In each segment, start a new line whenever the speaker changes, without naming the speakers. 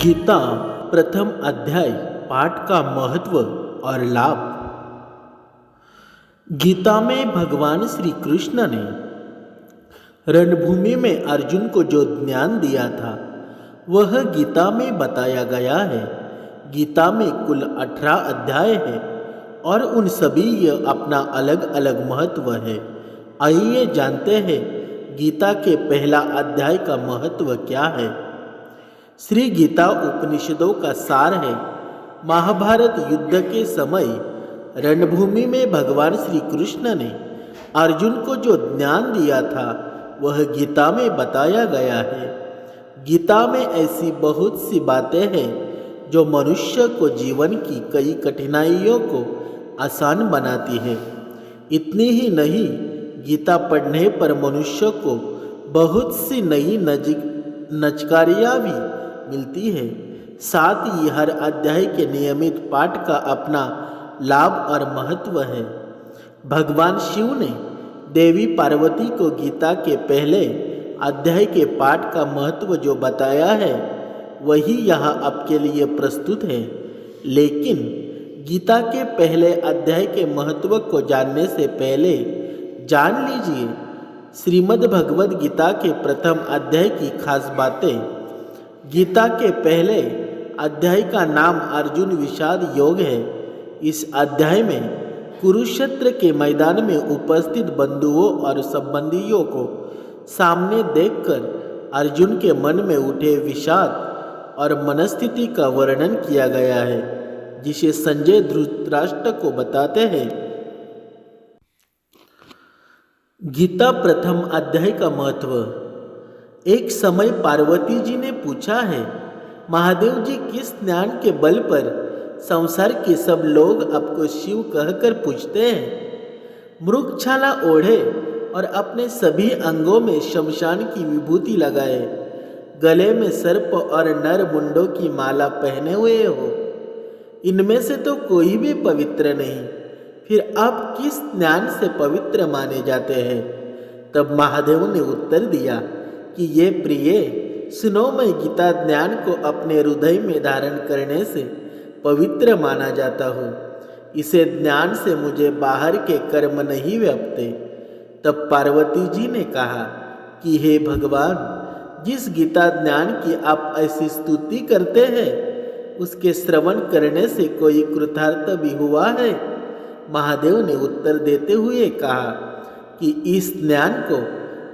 गीता प्रथम अध्याय पाठ का महत्व और लाभ। गीता में भगवान श्री कृष्ण ने रणभूमि में अर्जुन को जो ज्ञान दिया था वह गीता में बताया गया है। गीता में कुल 18 अध्याय है और उन सभी यह अपना अलग अलग महत्व है। आइए जानते हैं गीता के पहला अध्याय का महत्व क्या है। श्री गीता उपनिषदों का सार है। महाभारत युद्ध के समय रणभूमि में भगवान श्री कृष्ण ने अर्जुन को जो ज्ञान दिया था वह गीता में बताया गया है। गीता में ऐसी बहुत सी बातें हैं जो मनुष्य को जीवन की कई कठिनाइयों को आसान बनाती है। इतनी ही नहीं, गीता पढ़ने पर मनुष्य को बहुत सी नई नजकारियाँ भी मिलती है। साथ ही हर अध्याय के नियमित पाठ का अपना लाभ और महत्व है। भगवान शिव ने देवी पार्वती को गीता के पहले अध्याय के पाठ का महत्व जो बताया है वही यहाँ आपके लिए प्रस्तुत है। लेकिन गीता के पहले अध्याय के महत्व को जानने से पहले जान लीजिए श्रीमद् भगवद गीता के प्रथम अध्याय की खास बातें। गीता के पहले अध्याय का नाम अर्जुन विषाद योग है। इस अध्याय में कुरुक्षेत्र के मैदान में उपस्थित बंधुओं और संबंधियों को सामने देखकर अर्जुन के मन में उठे विषाद और मनस्थिति का वर्णन किया गया है, जिसे संजय धृतराष्ट्र को बताते हैं। गीता प्रथम अध्याय का महत्व। एक समय पार्वती जी ने पूछा है, महादेव जी किस ज्ञान के बल पर संसार के सब लोग आपको शिव कहकर पूछते हैं। मृगछाला ओढ़े और अपने सभी अंगों में शमशान की विभूति लगाए, गले में सर्प और नर मुंडों की माला पहने हुए हो, इनमें से तो कोई भी पवित्र नहीं, फिर आप किस ज्ञान से पवित्र माने जाते हैं। तब महादेव ने उत्तर दिया कि ये प्रिय, सुनो, मैं गीता ज्ञान को अपने हृदय में धारण करने से पवित्र माना जाता हूँ। इसे ज्ञान से मुझे बाहर के कर्म नहीं व्यापते। तब पार्वती जी ने कहा कि हे भगवान, जिस गीता ज्ञान की आप ऐसी स्तुति करते हैं उसके श्रवण करने से कोई कृतार्थ भी हुआ है। महादेव ने उत्तर देते हुए कहा कि इस ज्ञान को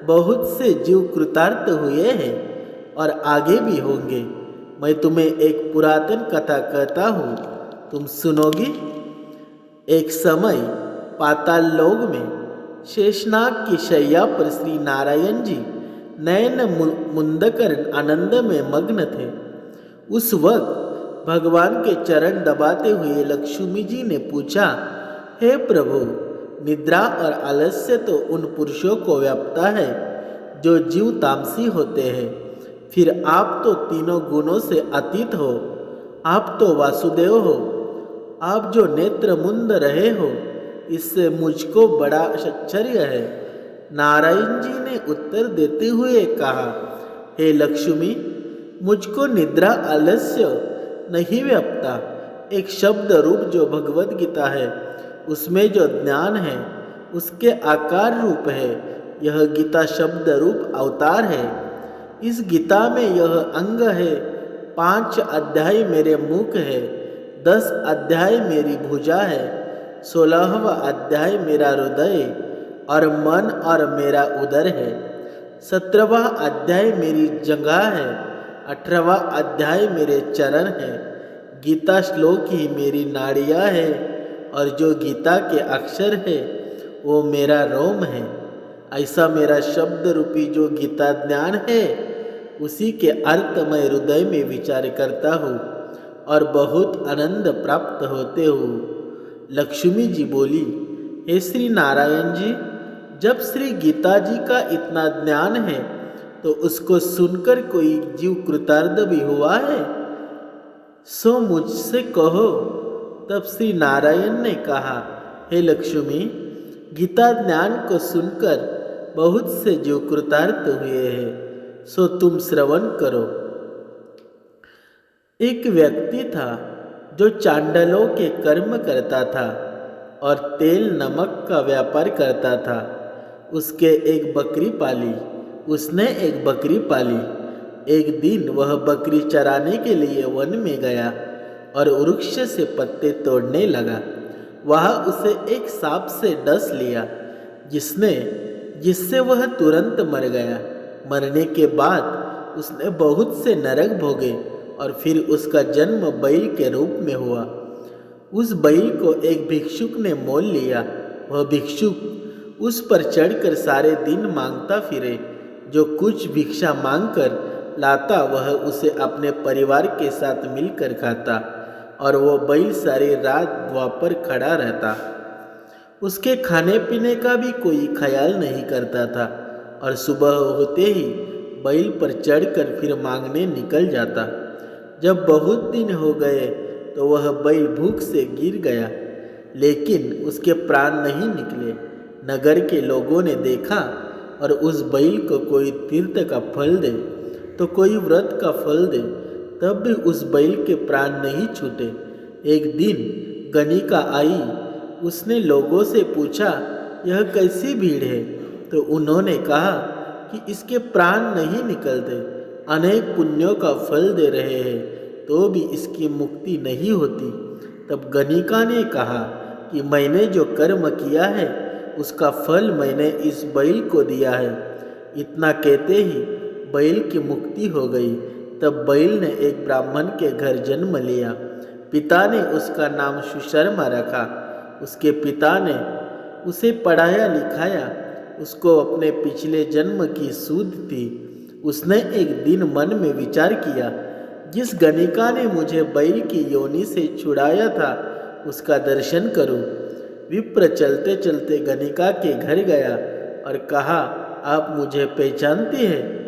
बहुत से जीव कृतार्थ हुए हैं और आगे भी होंगे। मैं तुम्हें एक पुरातन कथा कहता हूँ, तुम सुनोगी। एक समय पाताल लोक में शेषनाग की शैया पर श्री नारायण जी नयन मुंद कर आनंद में मग्न थे। उस वक्त भगवान के चरण दबाते हुए लक्ष्मी जी ने पूछा, हे प्रभु, निद्रा और आलस्य तो उन पुरुषों को व्यापता है जो जीव तामसी होते हैं, फिर आप तो तीनों गुणों से अतीत हो, आप तो वासुदेव हो, आप जो नेत्र मुंद रहे हो, इससे मुझको बड़ा आश्चर्य है। नारायण जी ने उत्तर देते हुए कहा, हे लक्ष्मी, मुझको निद्रा आलस्य नहीं व्यापता। एक शब्द रूप जो भगवद गीता है उसमें जो ज्ञान है उसके आकार रूप है। यह गीता शब्द रूप अवतार है। इस गीता में यह अंग है। 5 अध्याय मेरे मुख है, 10 अध्याय मेरी भुजा है, 16वां अध्याय मेरा हृदय और मन और मेरा उदर है, 17वां अध्याय मेरी जंघा है, 18वां अध्याय मेरे चरण है। गीता श्लोक ही मेरी नाड़ियाँ है और जो गीता के अक्षर है वो मेरा रोम है। ऐसा मेरा शब्द रूपी जो गीता ज्ञान है उसी के अर्थ मैं हृदय में विचार करता हूँ और बहुत आनंद प्राप्त होते हूँ। लक्ष्मी जी बोली, हे श्री नारायण जी, जब श्री गीता जी का इतना ज्ञान है तो उसको सुनकर कोई जीव कृतार्थ भी हुआ है, सो मुझसे कहो। तब श्री नारायण ने कहा, हे लक्ष्मी, गीता ज्ञान को सुनकर बहुत से जीव कृतार्थ हुए हैं, सो तुम श्रवण करो। एक व्यक्ति था जो चांडालों के कर्म करता था और तेल नमक का व्यापार करता था। उसने एक बकरी पाली। एक दिन वह बकरी चराने के लिए वन में गया और वृक्ष से पत्ते तोड़ने लगा। वहाँ उसे एक सांप से डस लिया जिससे वह तुरंत मर गया। मरने के बाद उसने बहुत से नरक भोगे और फिर उसका जन्म बैल के रूप में हुआ। उस बैल को एक भिक्षुक ने मोल लिया। वह भिक्षुक उस पर चढ़कर सारे दिन मांगता फिरे। जो कुछ भिक्षा मांगकर लाता वह उसे अपने परिवार के साथ मिलकर खाता और वो बैल सारी रात द्वार पर खड़ा रहता। उसके खाने पीने का भी कोई ख्याल नहीं करता था और सुबह होते ही बैल पर चढ़कर फिर मांगने निकल जाता। जब बहुत दिन हो गए तो वह बैल भूख से गिर गया, लेकिन उसके प्राण नहीं निकले। नगर के लोगों ने देखा और उस बैल को कोई तीर्थ का फल दे तो कोई व्रत का फल दे, तब भी उस बैल के प्राण नहीं छूटे। एक दिन गणिका आई। उसने लोगों से पूछा, यह कैसी भीड़ है? तो उन्होंने कहा कि इसके प्राण नहीं निकलते, अनेक पुण्यों का फल दे रहे हैं तो भी इसकी मुक्ति नहीं होती। तब गणिका ने कहा कि मैंने जो कर्म किया है उसका फल मैंने इस बैल को दिया है। इतना कहते ही बैल की मुक्ति हो गई। तब बैल ने एक ब्राह्मण के घर जन्म लिया। पिता ने उसका नाम सुशर्मा रखा। उसके पिता ने उसे पढ़ाया लिखाया। उसको अपने पिछले जन्म की सूझ थी। उसने एक दिन मन में विचार किया, जिस गणिका ने मुझे बैल की योनि से छुड़ाया था उसका दर्शन करूं। विप्र चलते चलते गणिका के घर गया और कहा, आप मुझे पहचानती हैं?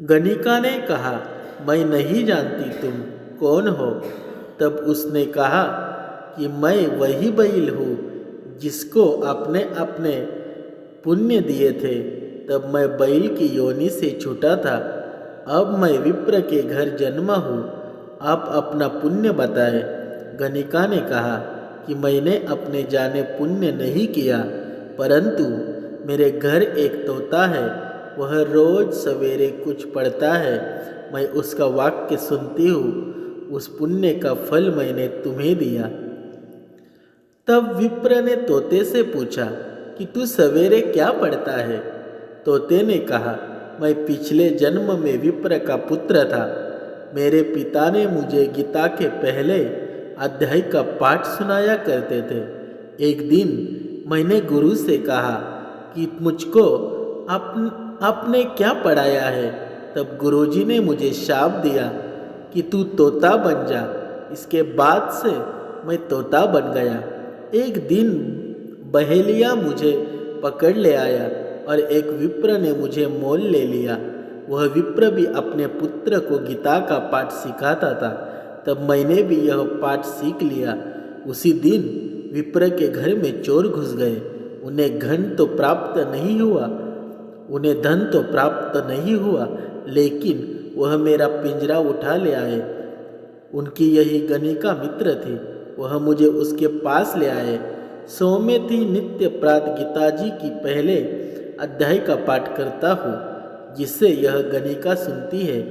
गणिका ने कहा, मैं नहीं जानती, तुम कौन हो? तब उसने कहा कि मैं वही बैल हूँ जिसको आपने अपने पुण्य दिए थे। तब मैं बैल की योनि से छूटा था। अब मैं विप्र के घर जन्मा हूँ। आप अपना पुण्य बताएं। गणिका ने कहा कि मैंने अपने जाने पुण्य नहीं किया, परंतु मेरे घर एक तोता है। वह रोज सवेरे कुछ पढ़ता है। मैं उसका वाक्य सुनती हूँ। उस पुण्य का फल मैंने तुम्हें दिया। तब विप्र ने तोते से पूछा कि तू सवेरे क्या पढ़ता है? तोते ने कहा, मैं पिछले जन्म में विप्र का पुत्र था। मेरे पिता ने मुझे गीता के पहले अध्याय का पाठ सुनाया करते थे। एक दिन मैंने गुरु से कहा कि मुझको आपने क्या पढ़ाया है? तब गुरुजी ने मुझे शाप दिया कि तू तोता बन जा। इसके बाद से मैं तोता बन गया। एक दिन बहेलिया मुझे पकड़ ले आया और एक विप्र ने मुझे मोल ले लिया। वह विप्र भी अपने पुत्र को गीता का पाठ सिखाता था। तब मैंने भी यह पाठ सीख लिया। उसी दिन विप्र के घर में चोर घुस गए। उन्हें धन तो प्राप्त नहीं हुआ, लेकिन वह मेरा पिंजरा उठा ले आए। उनकी यही गणिका मित्र थी। वह मुझे उसके पास ले आए। सोमयति नित्य प्रातः गीता जी की पहले अध्याय का पाठ करता हूँ, जिससे यह गणिका सुनती है,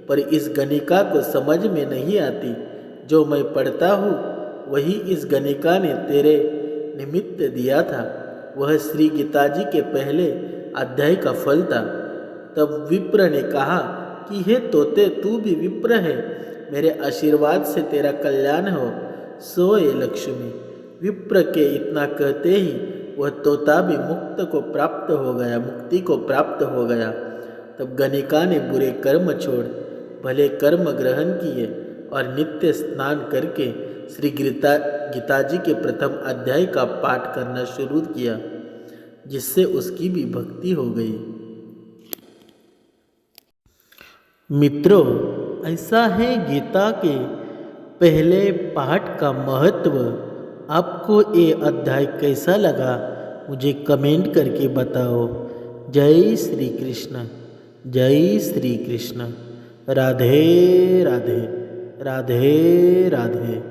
पर इस गणिका को समझ में नहीं आती। जो मैं पढ़ता हूँ वही इस गणिका ने तेरे निमित्त दिया था। वह श्री गीता जी के पहले अध्याय का फल था। तब विप्र ने कहा कि हे तोते, तू भी विप्र है। मेरे आशीर्वाद से तेरा कल्याण हो। सोए लक्ष्मी। विप्र के इतना कहते ही वह तोता भी मुक्ति को प्राप्त हो गया। तब गणिका ने बुरे कर्म छोड़ भले कर्म ग्रहण किए और नित्य स्नान करके श्री गीता जी के प्रथम अध्याय का पाठ करना शुरू किया, जिससे उसकी भी भक्ति हो गई। मित्रों, ऐसा है गीता के पहले पाठ का महत्व। आपको ये अध्याय कैसा लगा मुझे कमेंट करके बताओ। जय श्री कृष्ण। जय श्री कृष्ण। राधे राधे राधे राधे।